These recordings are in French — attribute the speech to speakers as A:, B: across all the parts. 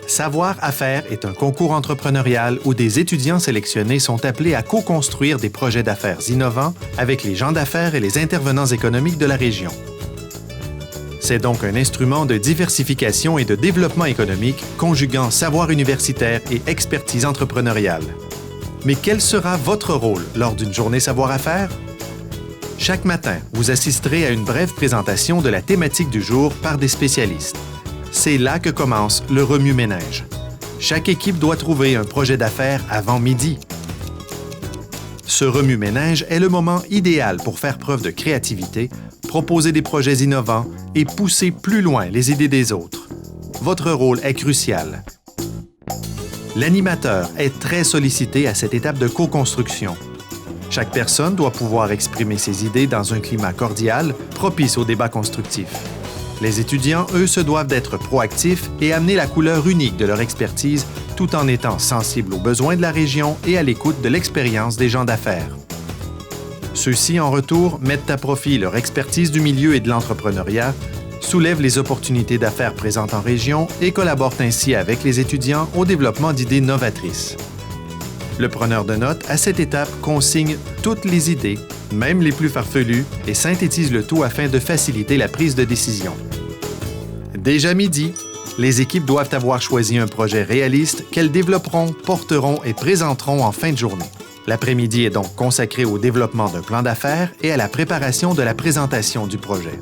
A: Savoir à faire est un concours entrepreneurial où des étudiants sélectionnés sont appelés à co-construire des projets d'affaires innovants avec les gens d'affaires et les intervenants économiques de la région. C'est donc un instrument de diversification et de développement économique conjuguant savoir universitaire et expertise entrepreneuriale. Mais quel sera votre rôle lors d'une journée savoir à faire? Chaque matin, vous assisterez à une brève présentation de la thématique du jour par des spécialistes. C'est là que commence le remue-ménage. Chaque équipe doit trouver un projet d'affaires avant midi. Ce remue-ménage est le moment idéal pour faire preuve de créativité, proposer des projets innovants et pousser plus loin les idées des autres. Votre rôle est crucial. L'animateur est très sollicité à cette étape de co-construction. Chaque personne doit pouvoir exprimer ses idées dans un climat cordial, propice au débat constructif. Les étudiants, eux, se doivent d'être proactifs et amener la couleur unique de leur expertise tout en étant sensibles aux besoins de la région et à l'écoute de l'expérience des gens d'affaires. Ceux-ci, en retour, mettent à profit leur expertise du milieu et de l'entrepreneuriat, soulèvent les opportunités d'affaires présentes en région et collaborent ainsi avec les étudiants au développement d'idées novatrices. Le preneur de notes, à cette étape, consigne toutes les idées, même les plus farfelues, et synthétise le tout afin de faciliter la prise de décision. Déjà midi, les équipes doivent avoir choisi un projet réaliste qu'elles développeront, porteront et présenteront en fin de journée. L'après-midi est donc consacré au développement d'un plan d'affaires et à la préparation de la présentation du projet.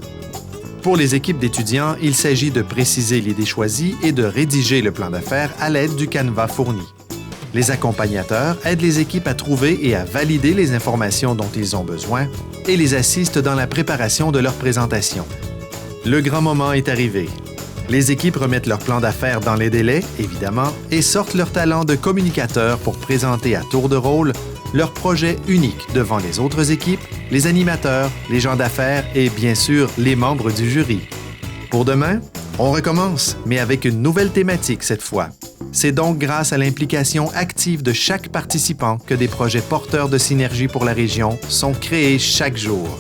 A: Pour les équipes d'étudiants, il s'agit de préciser l'idée choisie et de rédiger le plan d'affaires à l'aide du canevas fourni. Les accompagnateurs aident les équipes à trouver et à valider les informations dont ils ont besoin et les assistent dans la préparation de leur présentation. Le grand moment est arrivé. Les équipes remettent leur plan d'affaires dans les délais, évidemment, et sortent leur talent de communicateurs pour présenter à tour de rôle leur projet unique devant les autres équipes, les animateurs, les gens d'affaires et, bien sûr, les membres du jury. Pour demain, on recommence, mais avec une nouvelle thématique cette fois. C'est donc grâce à l'implication active de chaque participant que des projets porteurs de synergie pour la région sont créés chaque jour.